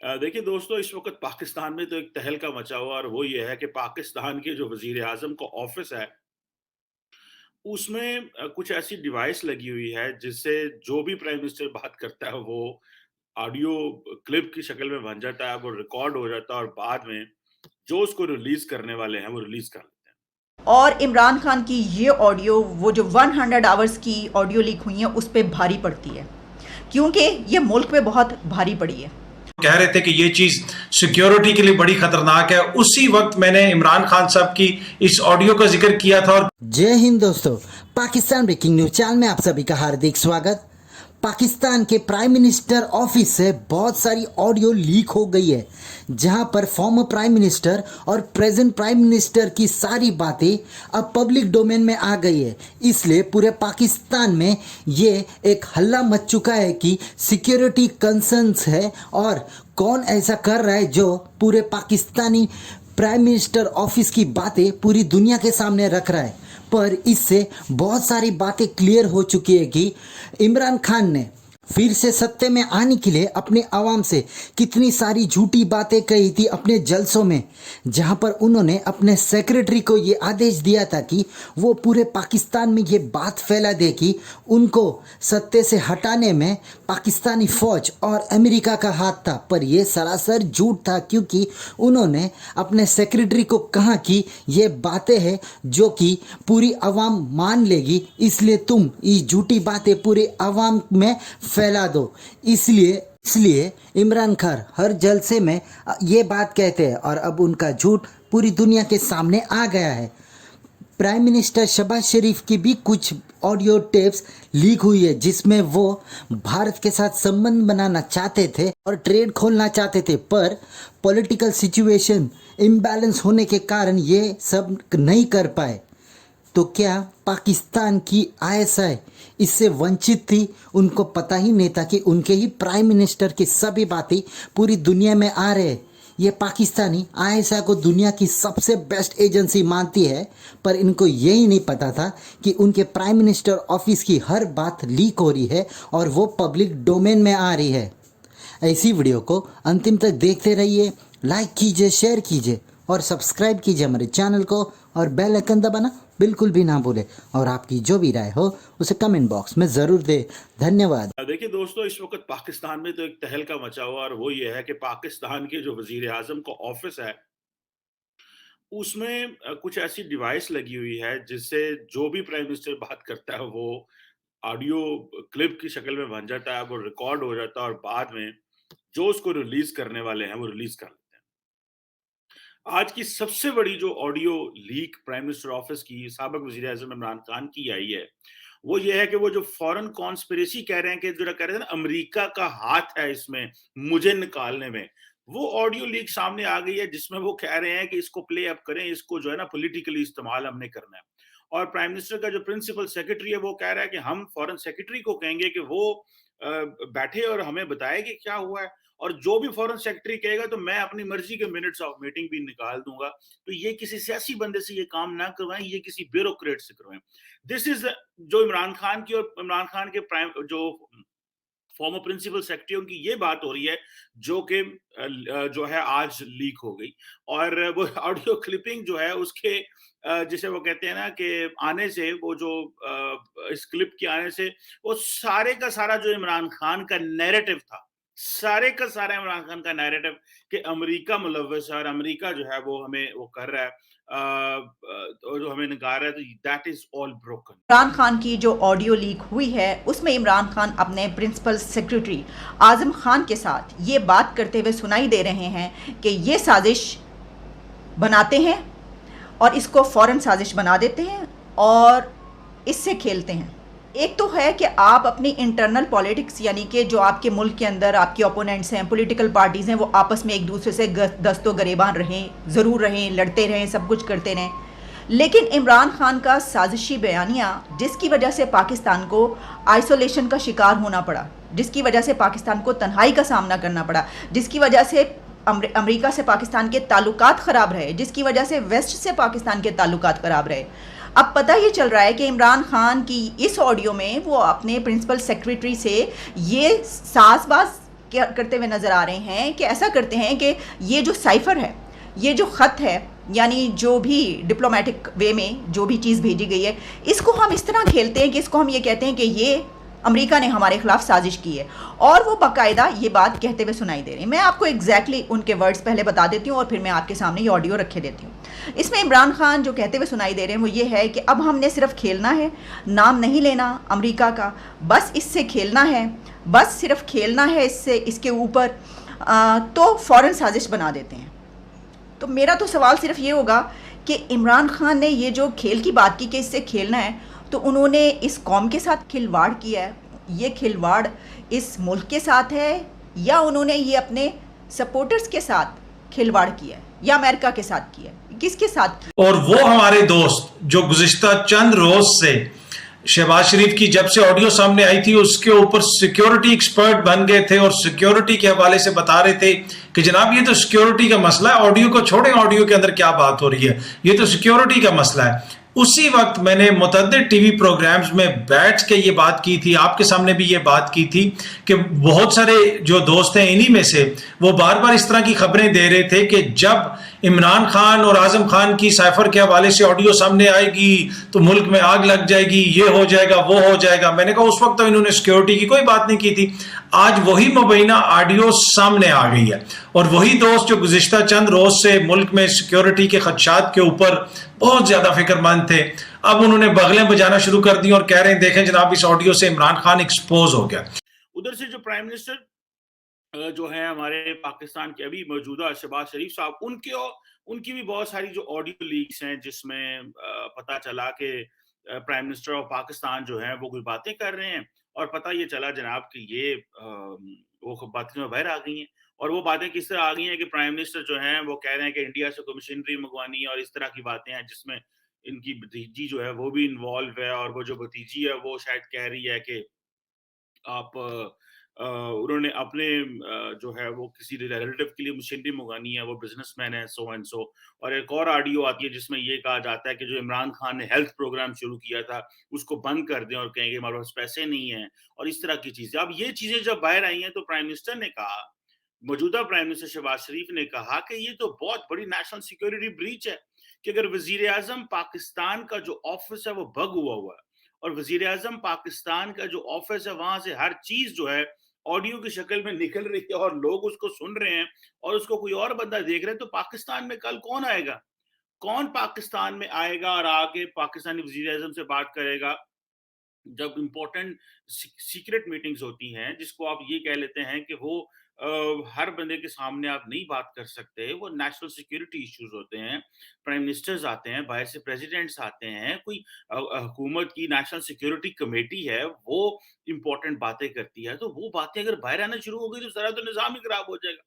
देखिए दोस्तों, इस वक़्त पाकिस्तान में तो एक तहलका मचा हुआ है और वो ये है कि पाकिस्तान के जो वज़ीर-ए-आज़म का ऑफ़िस है, उसमें कुछ ऐसी डिवाइस लगी हुई है जिससे जो भी प्राइम मिनिस्टर बात करता है वो ऑडियो क्लिप की शक्ल में बन जाता है, वो रिकॉर्ड हो जाता है और बाद में जो उसको रिलीज़ करने वाले हैं, वो रिलीज़ कर लेते हैं। और इमरान खान की ये ऑडियो, वो जो 100 आवर्स की ऑडियो लीक हुई है, उस पे भारी पड़ती है, क्योंकि ये मुल्क पे बहुत भारी पड़ी है। कह रहे थे कि ये चीज सिक्योरिटी के लिए बड़ी खतरनाक है। उसी वक्त मैंने इमरान खान साहब की इस ऑडियो का जिक्र किया था। और जय हिंद दोस्तों, पाकिस्तान ब्रेकिंग न्यूज चैनल में आप सभी का हार्दिक स्वागत। पाकिस्तान के प्राइम मिनिस्टर ऑफिस से बहुत सारी ऑडियो लीक हो गई है, जहां पर फॉर्मर प्राइम मिनिस्टर और प्रेजेंट प्राइम मिनिस्टर की सारी बातें अब पब्लिक डोमेन में आ गई है। इसलिए पूरे पाकिस्तान में ये एक हल्ला मच चुका है कि सिक्योरिटी कंसर्न्स है और कौन ऐसा कर रहा है जो पूरे पाकिस्तानी प्राइम मिनिस्टर ऑफिस की बातें पूरी दुनिया के सामने रख रहा है। पर इससे बहुत सारी बातें क्लियर हो चुकी है कि इमरान खान ने फिर से सत्ते में आने के लिए अपने आवाम से कितनी सारी झूठी बातें कही थी अपने जलसों में, जहां पर उन्होंने अपने सेक्रेटरी को ये आदेश दिया था कि वो पूरे पाकिस्तान में ये बात फैला दे कि उनको सत्ते से हटाने में पाकिस्तानी फ़ौज और अमेरिका का हाथ था। पर ये सरासर झूठ था, क्योंकि उन्होंने अपने सेक्रेटरी को कहा कि ये बातें हैं जो कि पूरी आवाम मान लेगी, इसलिए तुम ये झूठी बातें पूरी आवाम में फैला दो। इसलिए इमरान खान हर जलसे में ये बात कहते हैं और अब उनका झूठ पूरी दुनिया के सामने आ गया है। प्राइम मिनिस्टर शहबाज शरीफ की भी कुछ ऑडियो टेप्स लीक हुई है, जिसमें वो भारत के साथ संबंध बनाना चाहते थे और ट्रेड खोलना चाहते थे, पर पॉलिटिकल सिचुएशन इम्बैलेंस होने के कारण ये सब नहीं कर पाए। तो क्या पाकिस्तान की आईएसआई इससे वंचित थी? उनको पता ही नहीं था कि उनके ही प्राइम मिनिस्टर की सभी बातें पूरी दुनिया में आ रहे हैं। ये पाकिस्तानी आईएसआई को दुनिया की सबसे बेस्ट एजेंसी मानती है, पर इनको यही नहीं पता था कि उनके प्राइम मिनिस्टर ऑफिस की हर बात लीक हो रही है और वो पब्लिक डोमेन में आ रही है। ऐसी वीडियो को अंतिम तक देखते रहिए, लाइक कीजिए, शेयर कीजिए और सब्सक्राइब कीजिए हमारे चैनल को, और बेल आइकन दबाना बिल्कुल भी ना भूले। और आपकी जो भी राय हो उसे कमेंट बॉक्स में ज़रूर दे। धन्यवाद। देखिए दोस्तों, इस वक़्त पाकिस्तान में तो एक तहलका मचा हुआ है और वो ये है कि पाकिस्तान के जो वज़ीर-ए-आज़म का ऑफ़िस है, उसमें कुछ ऐसी डिवाइस लगी हुई है जिससे जो भी प्राइम मिनिस्टर बात करता है वो ऑडियो क्लिप की शक्ल में बन जाता है, वो रिकॉर्ड हो जाता है और बाद में जो उसको रिलीज़ करने वाले हैं, वो रिलीज़ कर लेते हैं। आज की सबसे बड़ी जो audio leak prime minister office की साबिक वज़ीर-ए-आज़म इमरान खान की आई है, वो ये है कि वो जो फॉरेन कॉन्स्पिरेसी कह रहे हैं कि जो कह रहे थे ना अमेरिका का हाथ है इसमें मुझे निकालने में, वो ऑडियो लीक सामने आ गई है जिसमें वो कह रहे हैं कि इसको प्ले अप करें, इसको जो है ना पॉलिटिकली इस्तेमाल हमने करना है। और प्राइम मिनिस्टर का जो प्रिंसिपल सेक्रेटरी है वो कह रहा है कि हम फॉरेन सेक्रेटरी को कहेंगे कि वो बैठे और हमें बताए कि क्या हुआ है। और जो भी फॉरेन सेक्रेटरी कहेगा तो मैं अपनी मर्जी के मिनट्स ऑफ मीटिंग भी निकाल दूंगा। तो ये किसी सियासी बंदे से ये काम ना करवाएं, ये किसी ब्यूरोक्रेट से करवाएं। दिस इज जो इमरान खान की और इमरान खान के प्राइम जो फॉर्मर प्रिंसिपल सेक्रेटरी उनकी ये बात हो रही है जो कि जो है आज लीक हो गई। और वो ऑडियो क्लिपिंग जो है उसके जिसे वो कहते हैं ना कि आने से वो जो इस क्लिप के आने से वो सारे का सारा जो इमरान खान का नैरेटिव था, सारे का सारा इमरान खान का नैरेटिव कि अमेरिका मुलव्वस है और अमेरिका जो है वो हमें वो कर रहा है, जो हमें निकाल रहा है, तो that is all broken. Imran Khan की जो ऑडियो लीक हुई है, उसमें इमरान खान अपने प्रिंसिपल सेक्रेटरी आज़म खान के साथ ये बात करते हुए सुनाई दे रहे हैं कि ये साजिश बनाते हैं और इसको फ़ौरन साजिश बना देते हैं और इससे खेलते हैं। एक तो है कि आप अपनी इंटरनल पॉलिटिक्स, यानी कि जो आपके मुल्क के अंदर आपके ओपोनेंट्स हैं, पॉलिटिकल पार्टीज़ हैं, वो आपस में एक दूसरे से दस्तो गरेबान रहें, ज़रूर रहें, लड़ते रहें, सब कुछ करते रहें। लेकिन इमरान खान का साजिशी बयानिया, जिसकी वजह से पाकिस्तान को आइसोलेशन का शिकार होना पड़ा, जिसकी वजह से पाकिस्तान को तन्हाई का सामना करना पड़ा, जिसकी वजह से अमेरिका से पाकिस्तान के ताल्लुकात ख़राब रहे, जिसकी वजह से वेस्ट से पाकिस्तान के ताल्लुकात ख़राब रहे। अब पता ये चल रहा है कि इमरान खान की इस ऑडियो में वो अपने प्रिंसिपल सेक्रेटरी से ये साज़बाज़ करते हुए नज़र आ रहे हैं कि ऐसा करते हैं कि ये जो साइफ़र है, ये जो ख़त है, यानी जो भी डिप्लोमेटिक वे में जो भी चीज़ भेजी गई है, इसको हम इस तरह खेलते हैं कि इसको हम ये कहते हैं कि ये अमेरिका ने हमारे खिलाफ साजिश की है, और वो बाकायदा ये बात कहते हुए सुनाई दे रही है। मैं आपको एग्जैक्टली उनके वर्ड्स पहले बता देती हूँ और फिर मैं आपके सामने ये ऑडियो रखे देती हूँ। इसमें इमरान खान जो कहते हुए सुनाई दे रहे हैं वो ये है कि अब हमने सिर्फ खेलना है, नाम नहीं लेना अमेरिका का, बस इससे खेलना है, बस सिर्फ खेलना है इससे, इसके ऊपर तो फ़ौरन साजिश बना देते हैं। तो मेरा तो सवाल सिर्फ ये होगा कि इमरान खान ने ये जो खेल की बात की कि इससे खेलना है, तो उन्होंने इस कौम के साथ खिलवाड़ किया है, ये खिलवाड़ इस मुल्क के साथ है, या उन्होंने ये अपने सपोर्टर्स के साथ खिलवाड़ किया है, या अमेरिका के साथ किया है, किसके साथ किया? और वो हमारे दोस्त जो गुज़िश्ता चंद रोज से शहबाज शरीफ की जब से ऑडियो सामने आई थी उसके ऊपर सिक्योरिटी एक्सपर्ट बन गए थे और सिक्योरिटी के हवाले से बता रहे थे कि जनाब ये तो सिक्योरिटी का मसला है, ऑडियो को छोड़ें, ऑडियो के अंदर क्या बात हो रही है, ये तो सिक्योरिटी का मसला है। उसी वक्त मैंने मुतअद्दिद टीवी प्रोग्राम्स में बैठ के ये बात की थी, आपके सामने भी ये बात की थी कि बहुत सारे जो दोस्त हैं इन्हीं में से वो बार बार इस तरह की खबरें दे रहे थे कि जब इमरान खान और आजम खान की साइफर के हवाले से ऑडियो सामने आएगी तो मुल्क में आग लग जाएगी, ये हो जाएगा, वो हो जाएगा। मैंने कहा उस वक्त तो इन्होंने सिक्योरिटी की कोई बात नहीं की थी। आज वही मुबैना ऑडियो सामने आ गई है और वही दोस्त जो गुज़िश्ता चंद रोज से मुल्क में सिक्योरिटी के खदशात के ऊपर बहुत ज्यादा फिक्रमंद थे, अब उन्होंने बगलें बजाना शुरू कर दी और कह रहे हैं देखें जनाब इस ऑडियो से इमरान खान एक्सपोज हो गया। उधर से जो प्राइम मिनिस्टर जो है हमारे पाकिस्तान के अभी मौजूदा शहबाज शरीफ साहब, उनकी भी बहुत सारी जो ऑडियो लीक्स हैं जिसमें पता चला कि प्राइम मिनिस्टर ऑफ पाकिस्तान जो है वो कोई बातें कर रहे हैं और पता ये चला जनाब कि ये वो बातें में बाहर आ गई हैं। और वो बातें किस तरह आ गई हैं कि प्राइम मिनिस्टर जो है वो कह रहे हैं कि इंडिया से कोई मशीनरी मंगवानी है और इस तरह की बातें हैं जिसमें इनकी भतीजी जो है वो भी इन्वॉल्व है, और वो जो भतीजी है वो शायद कह रही है कि आप उन्होंने अपने जो है वो किसी रिलेटिव के लिए मशीनरी मंगानी है, वो बिजनेसमैन है, सो एंड सो। और एक और ऑडियो आती है जिसमें ये कहा जाता है कि जो इमरान खान ने हेल्थ प्रोग्राम शुरू किया था उसको बंद कर दें और कहेंगे हमारे पास पैसे नहीं है और इस तरह की चीजें। अब ये चीजें जब बाहर आई हैं तो प्राइम मिनिस्टर ने कहा, मौजूदा प्राइम मिनिस्टर शहबाज शरीफ ने कहा कि ये तो बहुत बड़ी नेशनल सिक्योरिटी ब्रीच है कि अगर वजीर आजम पाकिस्तान का जो ऑफिस है वो बग हुआ हुआ है और वजीर आजम पाकिस्तान का जो ऑफिस है वहां से हर चीज जो है ऑडियो की शक्ल में निकल रही है और लोग उसको सुन रहे हैं और उसको कोई और बंदा देख रहे हैं, तो पाकिस्तान में कल कौन आएगा? कौन पाकिस्तान में आएगा और आके पाकिस्तानी वजीर आजम से बात करेगा जब इंपॉर्टेंट सीक्रेट मीटिंग्स होती हैं, जिसको आप ये कह लेते हैं कि वो हर बंदे के सामने आप नहीं बात कर सकते, वो नेशनल सिक्योरिटी इश्यूज होते हैं। प्राइम मिनिस्टर्स आते हैं, बाहर से प्रेसिडेंट्स आते हैं, कोई हुकूमत की नेशनल सिक्योरिटी कमेटी है वो इंपॉर्टेंट बातें करती है, तो वो बातें अगर बाहर आना शुरू हो गई तो सारा तो निजाम ही खराब हो जाएगा।